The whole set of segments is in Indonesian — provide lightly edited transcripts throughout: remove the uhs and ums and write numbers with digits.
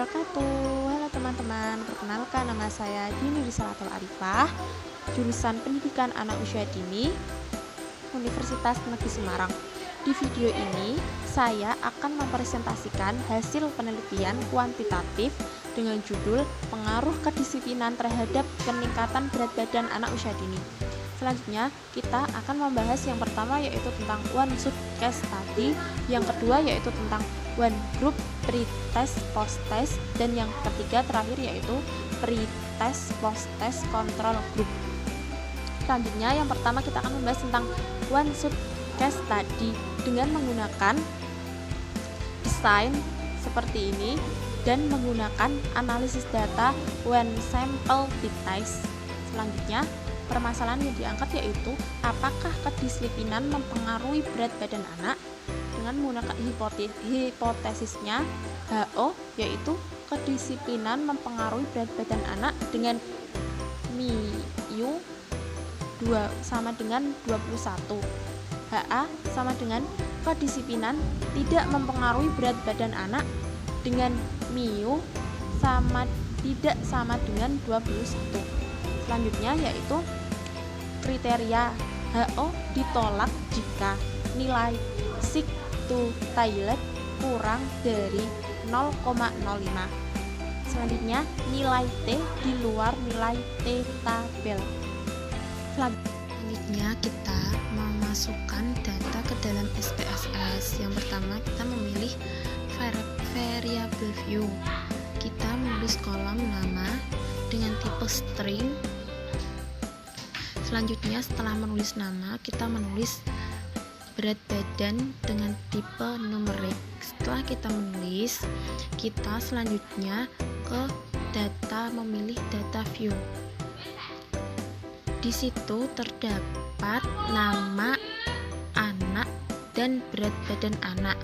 wabarakatuh. Halo teman-teman, perkenalkan nama saya Dini Risalatul Arifah, jurusan Pendidikan Anak Usia Dini, Universitas Negeri Semarang. Di video ini, saya akan mempresentasikan hasil penelitian kuantitatif dengan judul Pengaruh Kedisiplinan Terhadap Peningkatan Berat Badan Anak Usia Dini. Selanjutnya, kita akan membahas yang pertama yaitu tentang one shot case study, yang kedua yaitu tentang one group, pre-test, post-test, dan yang ketiga terakhir yaitu pre-test, post-test, control group. Selanjutnya, yang pertama kita akan membahas tentang one shot case study dengan menggunakan desain seperti ini dan menggunakan analisis data one sample t-test. Selanjutnya, permasalahan yang diangkat yaitu apakah kedisiplinan mempengaruhi berat badan anak, dengan menggunakan hipotesisnya HO, yaitu kedisiplinan mempengaruhi berat badan anak dengan MIU sama dengan 21, HA sama dengan kedisiplinan tidak mempengaruhi berat badan anak dengan MIU tidak sama dengan 21. Selanjutnya yaitu kriteria HO ditolak jika nilai sick to toilet kurang dari 0,05. Selanjutnya nilai T di luar nilai T tabel. Selanjutnya kita memasukkan data ke dalam SPSS. Yang pertama kita memilih variable view. Kita menulis kolom nama dengan tipe string. Selanjutnya setelah menulis nama, kita menulis berat badan dengan tipe numerik. Setelah kita menulis, kita selanjutnya ke data, memilih data view. Di situ terdapat nama anak dan berat badan anak.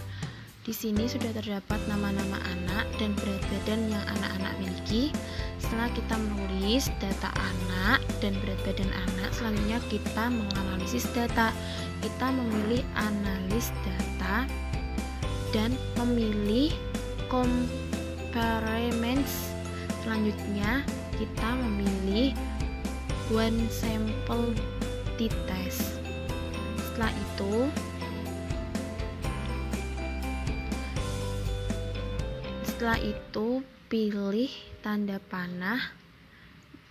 Di sini sudah terdapat nama-nama anak dan berat badan yang anak-anak miliki. Setelah kita menulis data anak dan berat badan anak, selanjutnya kita menganalisis data. Kita memilih analis data dan memilih compaремents. Selanjutnya kita memilih one sample t-test. Setelah itu pilih tanda panah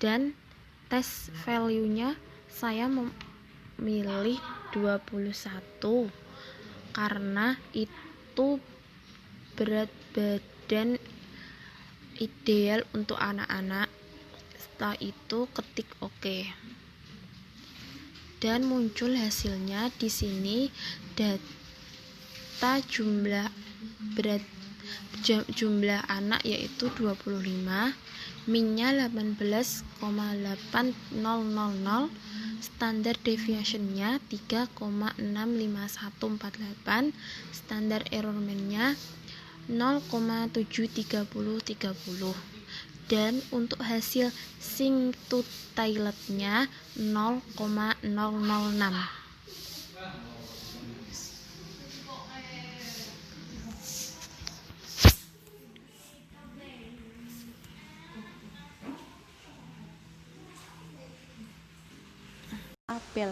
dan tes value-nya saya memilih 21 karena itu berat badan ideal untuk anak-anak. Setelah itu ketik OK. Dan muncul hasilnya di sini, data jumlah anak yaitu 25, min-nya 18,8000, standar deviation-nya 3,65148, standar error-nya 0,73030, dan untuk hasil sink to toilet-nya 0,006. Tabel.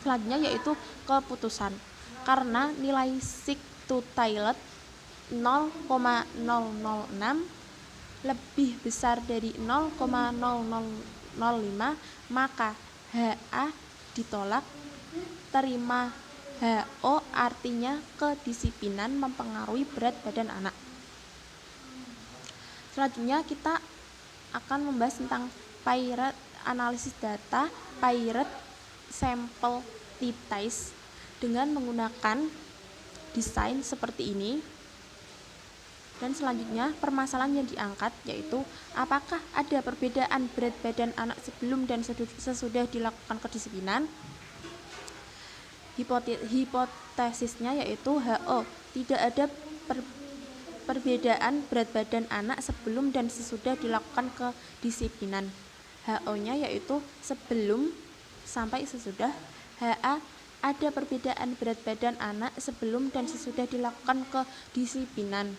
Selanjutnya yaitu keputusan. Karena nilai sick to toilet 0,006 lebih besar dari 0,0005, maka HA ditolak. Terima HO artinya kedisiplinan mempengaruhi berat badan anak. Selanjutnya kita akan membahas tentang pirate analisis data, pirate sample t-test dengan menggunakan desain seperti ini. Dan selanjutnya permasalahan yang diangkat yaitu apakah ada perbedaan berat badan anak sebelum dan sesudah dilakukan kedisiplinan. Hipotesisnya yaitu HO, tidak ada perbedaan berat badan anak sebelum dan sesudah dilakukan kedisiplinan. HO-nya yaitu sebelum sampai sesudah. HA, ada perbedaan berat badan anak sebelum dan sesudah dilakukan kedisiplinan.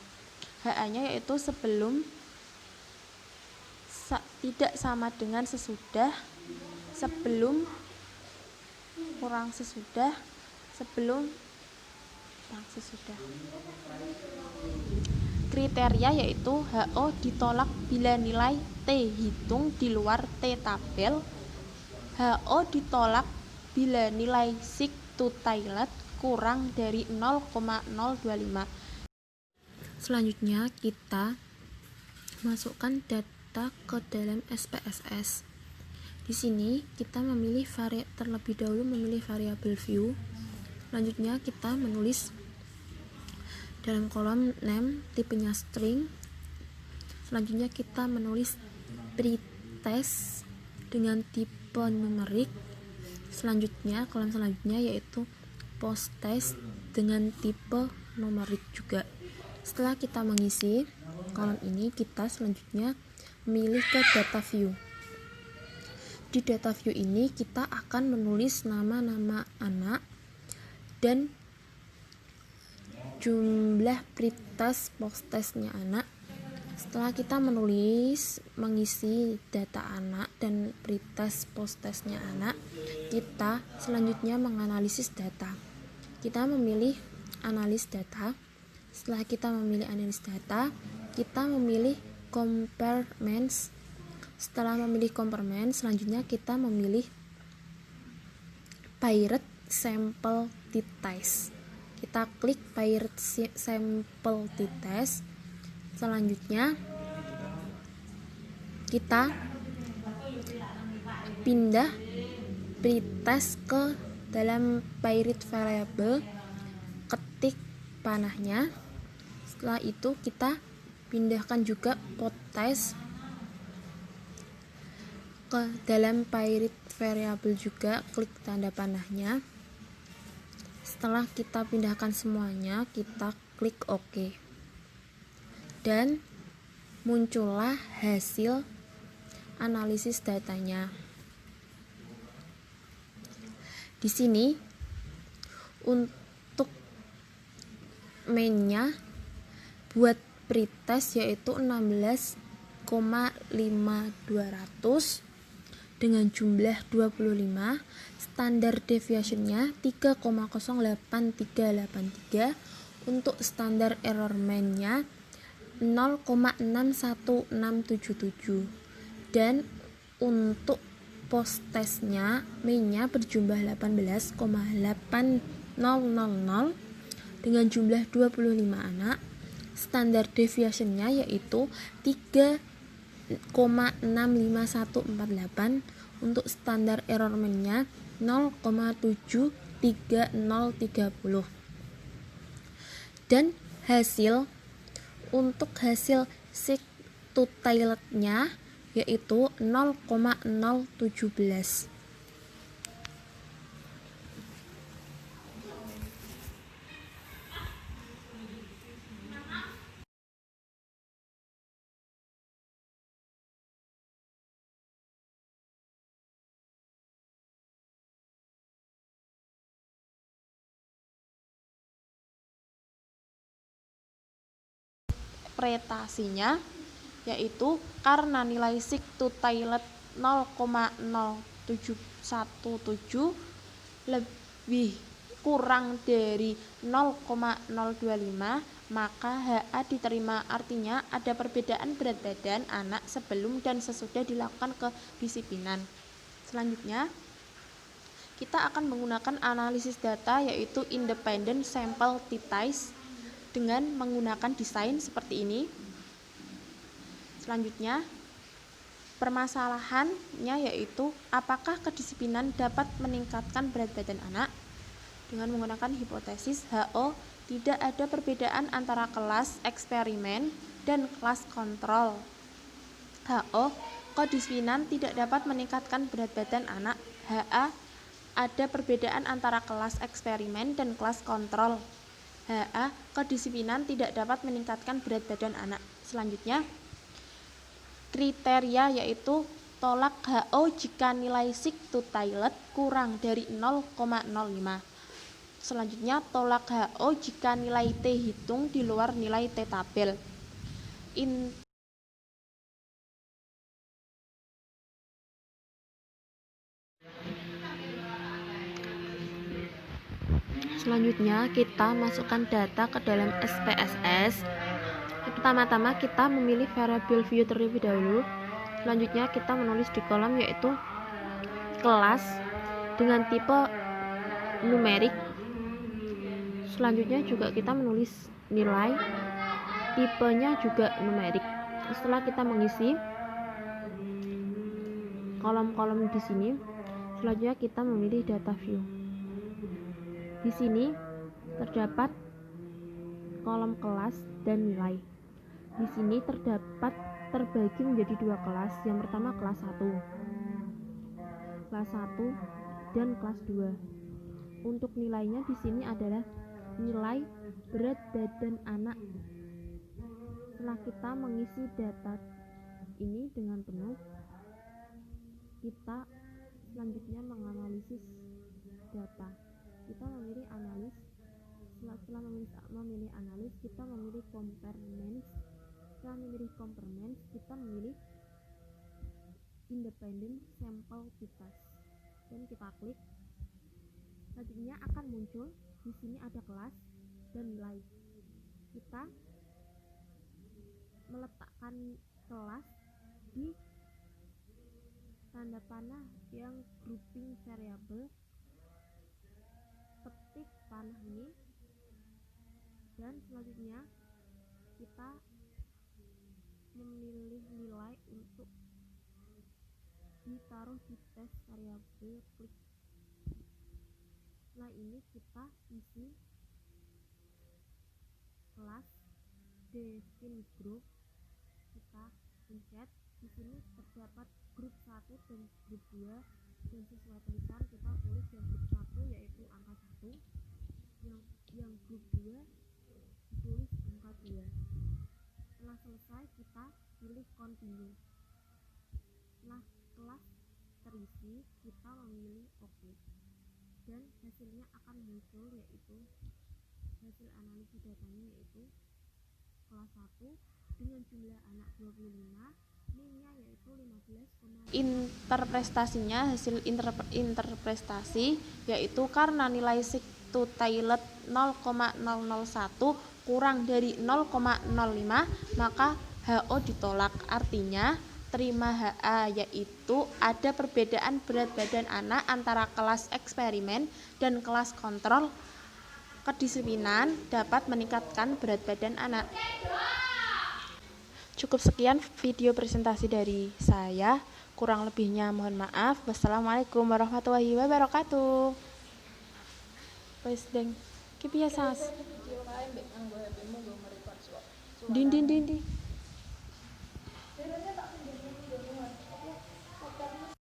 HA-nya yaitu sebelum, tidak sama dengan sesudah, sebelum, kurang sesudah, sebelum, kurang sesudah. Kriteria yaitu HO ditolak bila nilai T hitung di luar T tabel. HO ditolak bila nilai sick to toilet kurang dari 0,025. Selanjutnya kita masukkan data ke dalam SPSS. Di sini kita memilih terlebih dahulu memilih variabel view. Selanjutnya kita menulis dalam kolom name tipenya string. Selanjutnya kita menulis pretest dengan tipe numerik. Selanjutnya kolom selanjutnya yaitu posttest dengan tipe numerik juga. Setelah kita mengisi kolom ini, kita selanjutnya memilih ke data view. Di data view ini kita akan menulis nama-nama anak dan jumlah pretest posttestnya anak. Setelah kita mengisi data anak dan pretest posttestnya anak, kita selanjutnya menganalisis data. Kita memilih analis data. Setelah kita memilih analis data, kita memilih comparements. Setelah memilih comparements, selanjutnya kita memilih pirate sample t-test. Kita klik pirate sample t-test. Selanjutnya kita pindah pretest ke dalam pirate variable, ketik panahnya. Setelah itu kita pindahkan juga posttest ke dalam pirate variable juga, klik tanda panahnya. Setelah kita pindahkan semuanya, kita klik OK. Dan muncullah hasil analisis datanya. Di sini untuk mainnya buat pretest yaitu 16,5200 dengan jumlah 25, standar deviationnya 3,08383, untuk standar error main-nya 0,61677, dan untuk posttestnya main-nya berjumlah 18,8000 dengan jumlah 25 anak. Standar deviationnya yaitu 3,65148, untuk standar error main-nya 0,73030. Dan untuk hasil sick to toilet-nya yaitu 0,017. Interpretasinya yaitu karena nilai sick to toilet 0,0717 lebih kurang dari 0,025, maka HA diterima. Artinya ada perbedaan berat badan anak sebelum dan sesudah dilakukan kedisiplinan. Selanjutnya kita akan menggunakan analisis data yaitu independent sample t-test dengan menggunakan desain seperti ini. Selanjutnya permasalahannya yaitu apakah kedisiplinan dapat meningkatkan berat badan anak. Dengan menggunakan hipotesis HO, tidak ada perbedaan antara kelas eksperimen dan kelas kontrol. HO, kedisiplinan tidak dapat meningkatkan berat badan anak. HA, ada perbedaan antara kelas eksperimen dan kelas kontrol. HA, kedisiplinan tidak dapat meningkatkan berat badan anak. Selanjutnya kriteria yaitu tolak HO jika nilai sick to toilet kurang dari 0,05. Selanjutnya tolak HO jika nilai T hitung di luar nilai T tabel. Selanjutnya kita masukkan data ke dalam SPSS. Pertama-tama kita memilih variabel view terlebih dahulu. Selanjutnya kita menulis di kolom yaitu kelas dengan tipe numerik. Selanjutnya juga kita menulis nilai, tipenya juga numerik. Setelah kita mengisi kolom-kolom di sini, selanjutnya kita memilih data view. Di sini terdapat kolom kelas dan nilai. Di sini terdapat terbagi menjadi dua kelas. Yang pertama kelas 1. Kelas 1 dan kelas 2. Untuk nilainya di sini adalah nilai berat badan anak. Setelah kita mengisi data ini dengan penuh, kita selanjutnya menganalisis data. Kita memilih analis. Setelah memilih analis, kita memilih comparements. Setelah memilih comparements, kita memilih independent sample t-test dan kita klik. Selanjutnya akan muncul di sini ada kelas dan nilai. Kita meletakkan kelas di tanda panah yang grouping variable, ketik panah ini, dan selanjutnya kita memilih nilai untuk ditaruh di tes variabel, klik. Setelah ini kita isi kelas define group, kita pencet. Di sini terdapat grup 1 dan grup 2, dan sesuai tulisan kita tulis yang grup 1 yaitu angka 1, yang grup 2 ditulis angka 2. Setelah selesai kita pilih continue. Setelah kelas terisi, kita memilih OK, dan hasilnya akan muncul yaitu hasil analisis datanya, yaitu kelas 1 dengan jumlah anak 25, NIM-nya yaitu 15,5. Interpretasinya, hasil interpretasi yaitu karena nilai Siktu Toilet 0,001 kurang dari 0,05, maka HO ditolak. Artinya terima HA, yaitu ada perbedaan berat badan anak antara kelas eksperimen dan kelas kontrol. Kedisiplinan dapat meningkatkan berat badan anak. Cukup sekian video presentasi dari saya. Kurang lebihnya mohon maaf. Wassalamualaikum warahmatullahi wabarakatuh. Wes deng, ki piye Sas? Din.